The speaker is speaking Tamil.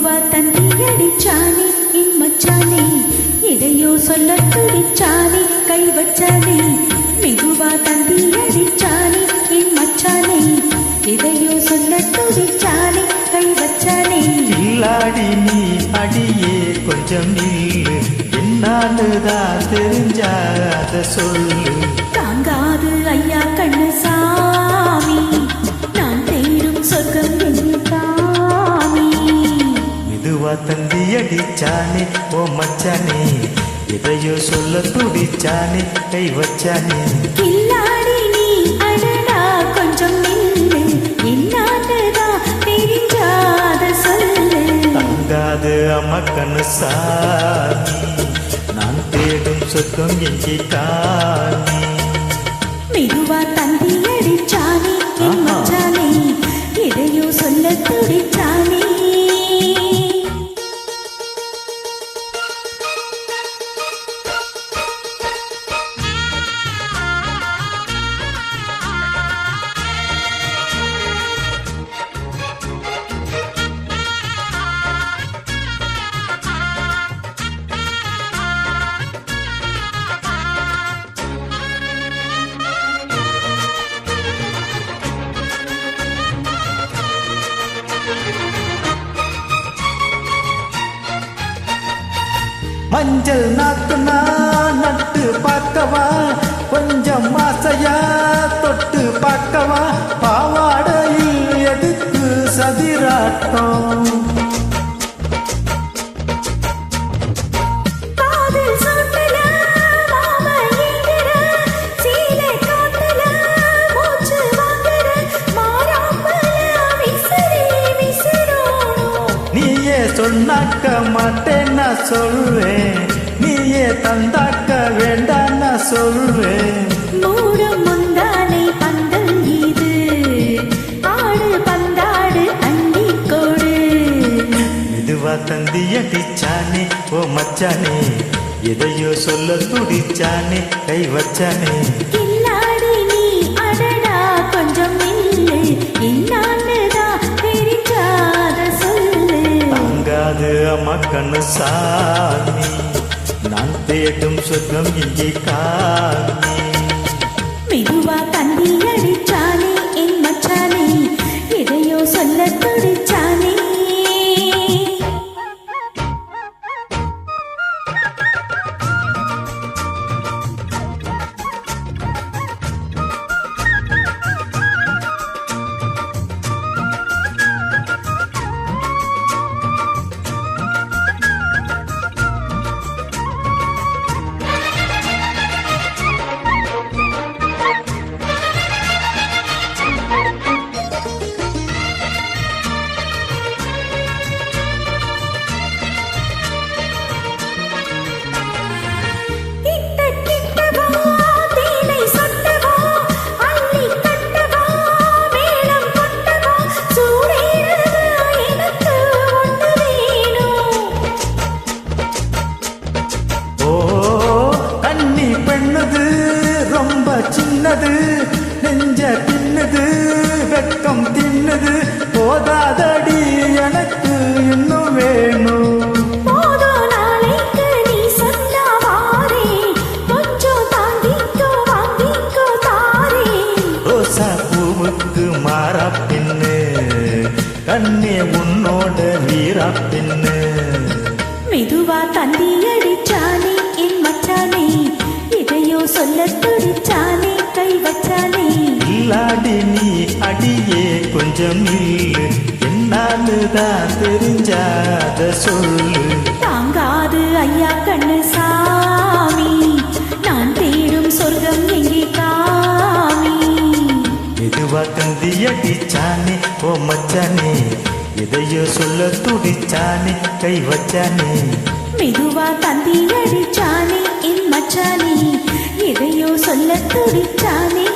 மெதுவா தந்தி அடிச்சானே என் மச்சானே எதையோ சொல்ல துடிச்சானே கை வச்சானே மெதுவா தந்தி அடிச்சானே என் மச்சானே எதையோ சொல்ல துடிச்சானே கை வச்சானே இல்லாடி நீ அடியே கொஞ்சம் நில்லு என்னாலுதான் தெரிஞ்சாத சொல்லு தாங்காது ஐயா கண்ணு சாமி நான் தேடும் சொர்க்கம் என்று தாமி மெதுவா தந்தி அடிச்சானே ஓ மச்சானே எதையோ சொல்ல துடிச்சானே கை வச்சானே கில்லாடி நீ அடடா கொஞ்சம் நில்லு என்னாதுதான் தெரிஞ்சாத சொல்லு தங்காது அம்மக்கண்ணு சாமி நான் தேடும் சொர்க்கம் எங்கே காணி மெதுவா தந்தி அடிச்சானே என் மச்சானே எதையோ சொல்ல துடிச்சானே மஞ்சள் நாத்து நான் நட்டு பார்க்கவா கொஞ்சம் மாசையா தொட்டு பார்க்கவா பாவாடையில் எதுக்கு சதிராட்டம் காதல் சோட்டல மாமா ஏங்குற சீலை காட்டுல மூச்சு வாங்குற மாறாப்பல விசிறோணும் நீயே சொன்னாக்க மாட்டேன் நான் சொல்வேன் நீயே தந்தாக்க வேண்டாம் நான் சொல்வேன் மூடும் முந்தானை பந்தல் இது ஆடு பந்தாடு அண்டிக்கோடு மெதுவா தந்தி அடிச்சானே ஓ மச்சானே எதையோ சொல்ல துடிச்சானே கை வச்சானே கில்லாடி நீ அடடா கொஞ்சம் நில்லு என்னான்னுதான் தெரிஞ்சாத சொல்லு தங்காது அம்மா கண்ணு சாமி நான் தேடும் சொர்க்கம் இங்கே காணி மெதுவா தந்தி அடிச்சானே என் மச்சானே எதையோ சொல்ல துடிச்சானே சின்னது நெஞ்ச பின்னது வெக்கம் தின்னது போதாதடி எனக்கு இன்னும் வேணும் ரோசா பூவுக்கு மாறா பின்னு கண்ணே உன்னோட வீரா பின்னு மெதுவா தந்தி அடிச்சானே என் மச்சானே எதையோ சொல்ல துடிச்சானே கை வச்சானே இல்லாடி நீ அடியே கொஞ்சம் நில்லு என்னாலுதான் தெரிஞ்சாத சொல்லு தாங்காது ஐயா கண்ணு சாமி நான் தேடும் சொர்க்கம் எங்கே காமி மெதுவா தந்தி அடிச்சானே ஓ மச்சானே எதையோ சொல்ல துடிச்சானே கை வச்சானே மெதுவா தந்தி அடிச்சானே என் மச்சானே எதையோ சொல்ல துடிச்சானே